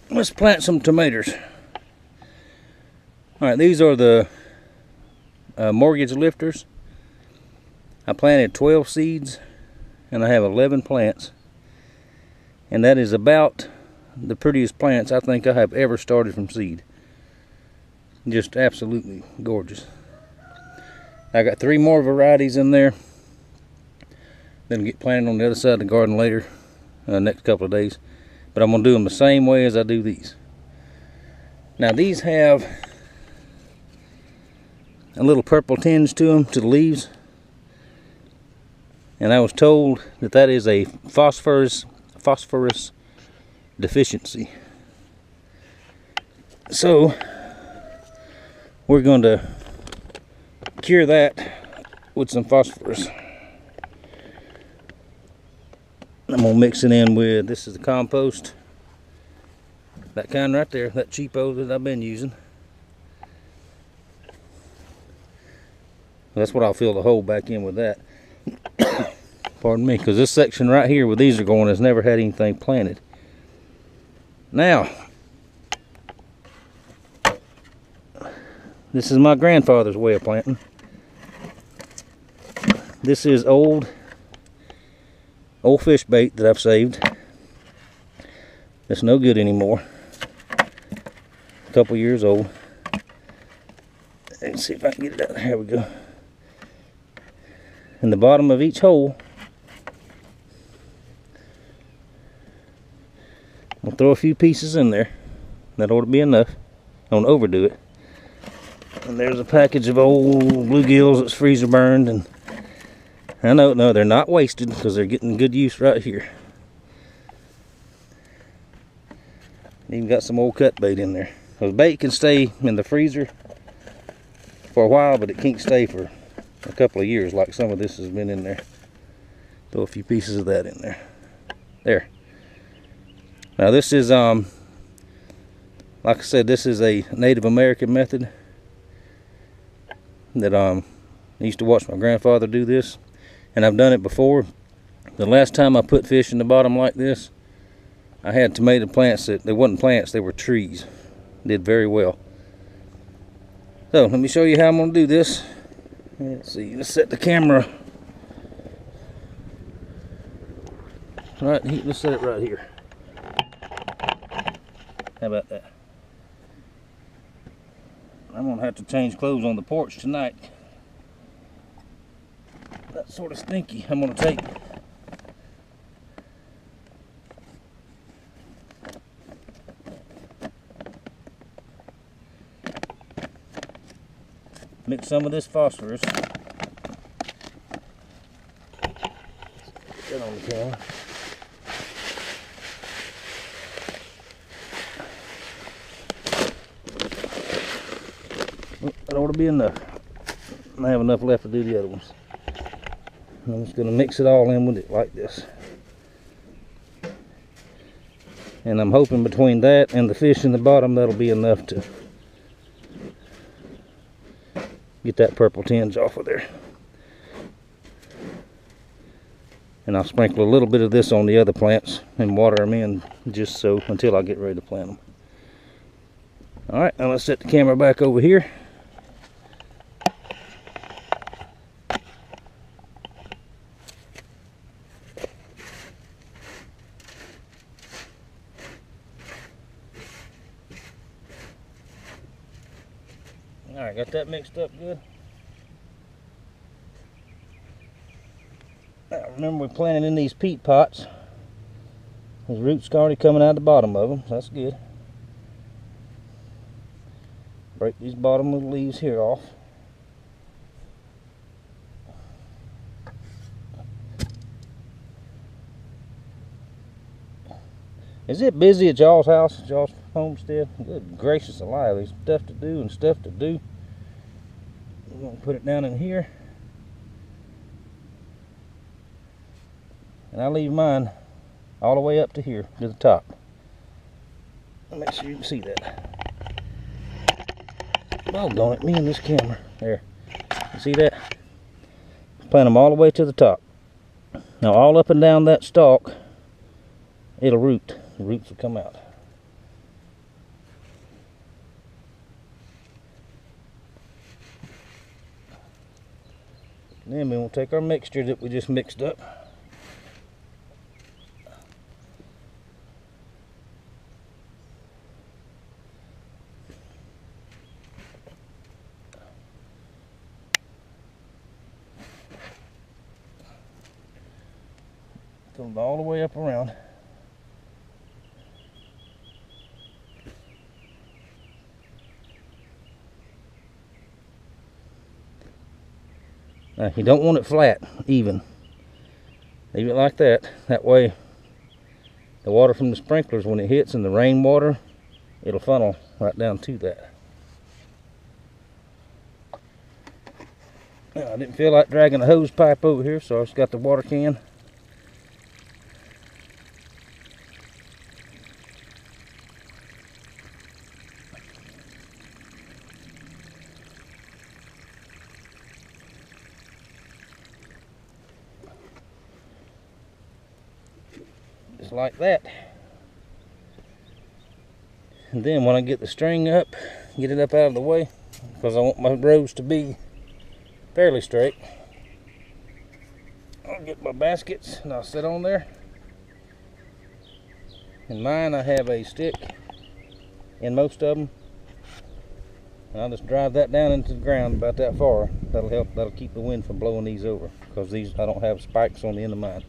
let's plant some tomatoes. All right, these are the mortgage lifters. I planted 12 seeds and I have 11 plants, and that is about the prettiest plants I think I have ever started from seed. Just absolutely gorgeous. I got 3 more varieties in there. Then get planted on the other side of the garden later, next couple of days. But I'm gonna do them the same way as I do these. Now these have a little purple tinge to them, to the leaves. And I was told that that is a phosphorus deficiency. So we're going to cure that with some phosphorus. I'm going to mix it in with, this is the compost. That kind right there, that cheapo that I've been using. That's what I'll fill the hole back in with that. Pardon me, because this section right here where these are going has never had anything planted. Now, this is my grandfather's way of planting. This is old fish bait that I've saved. It's no good anymore. A couple years old. Let's see if I can get it out. Here we go. In the bottom of each hole, I'll throw a few pieces in there. That ought to be enough. Don't overdo it. And there's a package of old bluegills that's freezer burned, and I know, no, they're not wasted because they're getting good use right here. Even got some old cut bait in there. The bait can stay in the freezer for a while, but it can't stay for a couple of years like some of this has been in there. Throw a few pieces of that in there. There. Now this is like I said, this is a Native American method that I used to watch my grandfather do this, and I've done it before. The last time I put fish in the bottom like this, I had tomato plants that they wasn't plants, they were trees. Did very well. So let me show you how I'm going to do this. Let's see, let's set the camera right here. Let's set it right here. How about that? I'm going to have to change clothes on the porch tonight. That's sort of stinky. I'm going to take mix some of this phosphorus. Put that on the camera. That ought to be enough. I have enough left to do the other ones. I'm just going to mix it all in with it like this. And I'm hoping between that and the fish in the bottom, that'll be enough to get that purple tinge off of there. And I'll sprinkle a little bit of this on the other plants and water them in just so until I get ready to plant them. Alright, now let's set the camera back over here. Alright, got that mixed up good. Now remember, we planted in these peat pots. There's roots already coming out the bottom of them, so that's good. Break these bottom little leaves here off. Is it busy at y'all's house, at y'all's homestead? Good gracious alive, there's stuff to do and stuff to do. We're going to put it down in here. And I leave mine all the way up to here, to the top. Make sure you can see that. Doggone it, me and this camera. There. You see that? Plant them all the way to the top. Now all up and down that stalk, it'll root. The roots will come out. Then we will take our mixture that we just mixed up. Fill it all the way up around. Now, you don't want it flat, even. Leave it like that. That way, the water from the sprinklers, when it hits in the rainwater, it'll funnel right down to that. Now, I didn't feel like dragging a hose pipe over here, so I just got the water can. Just like that. And then when I get the string up, get it up out of the way, because I want my rows to be fairly straight. I'll get my baskets and I'll sit on there. In mine I have a stick in most of them. And I'll just drive that down into the ground about that far. That'll help, that'll keep the wind from blowing these over, because these, I don't have spikes on the end of mine.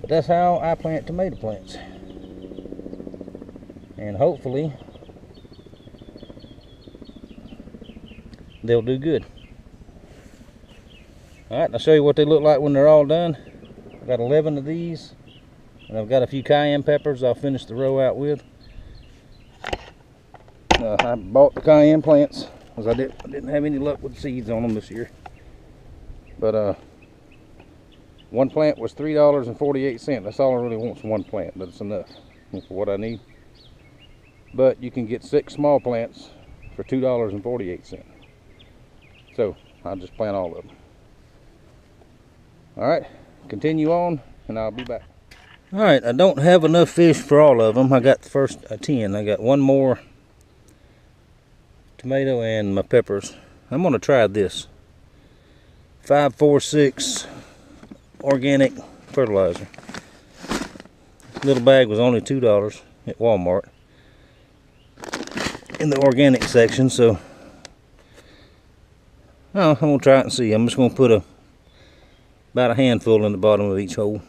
But that's how I plant tomato plants. And hopefully they'll do good. Alright, I'll show you what they look like when they're all done. I've got 11 of these, and I've got a few cayenne peppers I'll finish the row out with. I bought the cayenne plants because I didn't have any luck with seeds on them this year. But one plant was $3.48. That's all I really want, is one plant, but it's enough for what I need. But you can get 6 small plants for $2.48. So I'll just plant all of them. Alright, continue on and I'll be back. Alright, I don't have enough fish for all of them. I got the first 10. I got one more tomato and my peppers. I'm going to try this 546 organic fertilizer. This little bag was only $2 at Walmart in the organic section, so I'm gonna try it and see. I'm just gonna put about a handful in the bottom of each hole.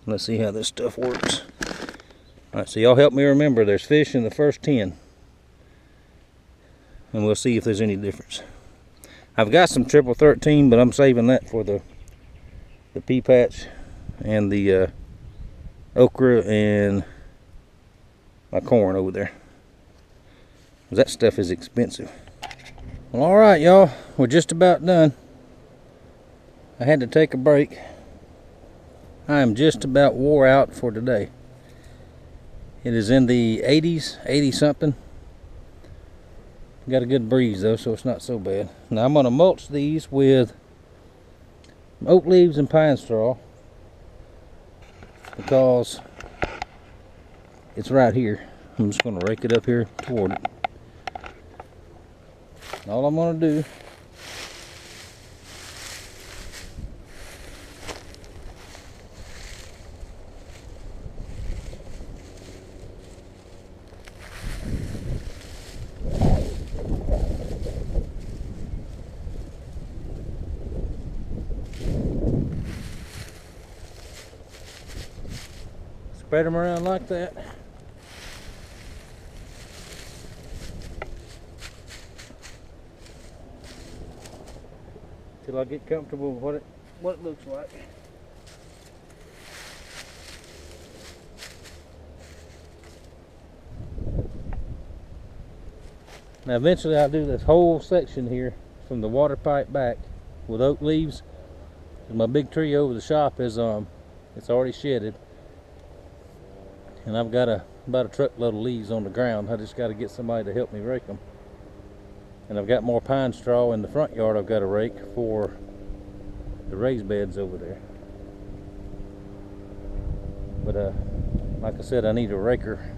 Let's see how this stuff works. Alright, so y'all help me remember there's fish in the first 10, and we'll see if there's any difference. I've got some triple 13, but I'm saving that for the pea patch and the okra and my corn over there. That stuff is expensive. Well, alright y'all, we're just about done. I had to take a break. I am just about wore out for today. It is in the 80s, 80 something. Got a good breeze though, so it's not so bad. Now I'm going to mulch these with oak leaves and pine straw, because it's right here. I'm just going to rake it up here toward it. All I'm going to do spread them around like that. Till I get comfortable with what it looks like. Now eventually I'll do this whole section here from the water pipe back with oak leaves. My big tree over the shop is it's already shedded, and I've got about a truckload of leaves on the ground. I just got to get somebody to help me rake them. And I've got more pine straw in the front yard I've got to rake for the raised beds over there. But like I said, I need a raker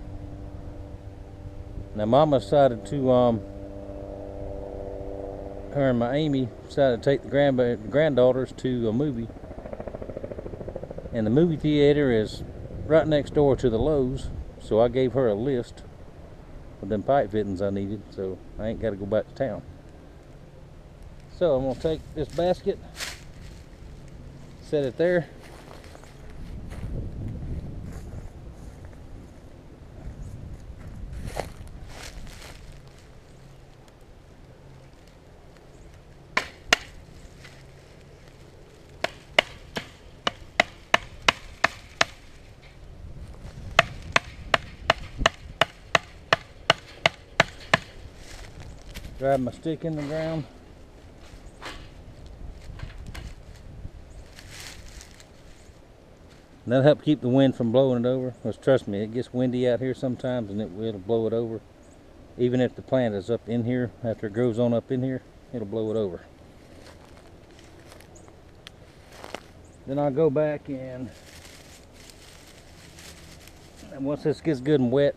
Now Mama decided to, her and my Amy decided to take the granddaughters to a movie. And the movie theater is right next door to the Lowe's. So I gave her a list of them pipe fittings I needed, so I ain't got to go back to town. So I'm going to take this basket, set it there. Drive my stick in the ground. That'll help keep the wind from blowing it over. Because trust me, it gets windy out here sometimes and it'll blow it over. Even if the plant is up in here, after it grows on up in here, it'll blow it over. Then I'll go back and once this gets good and wet,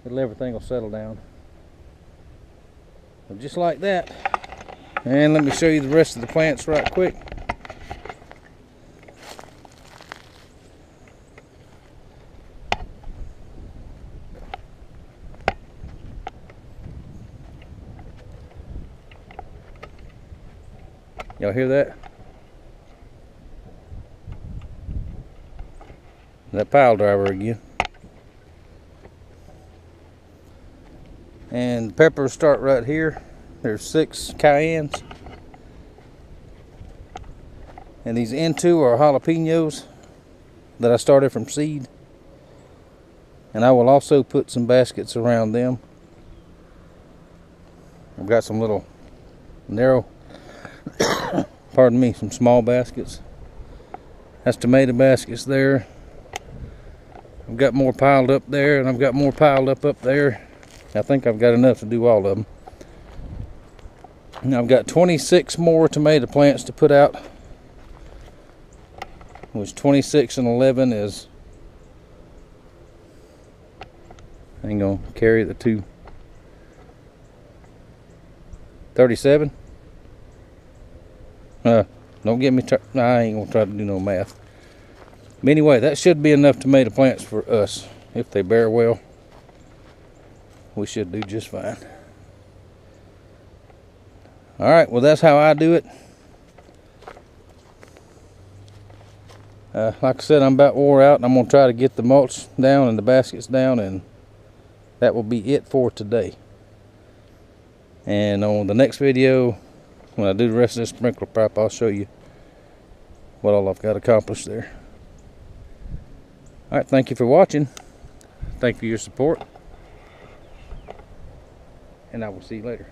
everything will settle down. Just like that. And let me show you the rest of the plants right quick. Y'all hear that? That pile driver again. And the peppers start right here. There's 6 cayennes. And these N2 are jalapenos that I started from seed. And I will also put some baskets around them. I've got some little narrow, pardon me, some small baskets. That's tomato baskets there. I've got more piled up there, and I've got more piled up there. I think I've got enough to do all of them. Now I've got 26 more tomato plants to put out, which 26 and 11 is, I ain't gonna carry the 37. Don't get me, I ain't gonna try to do no math. But anyway, that should be enough tomato plants for us. If they bear well, we should do just fine. Alright, well that's how I do it. Like I said, I'm about wore out, and I'm going to try to get the mulch down and the baskets down, and that will be it for today. And on the next video, when I do the rest of this sprinkler pipe, I'll show you what all I've got accomplished there. Alright, thank you for watching. Thank you for your support. And I will see you later.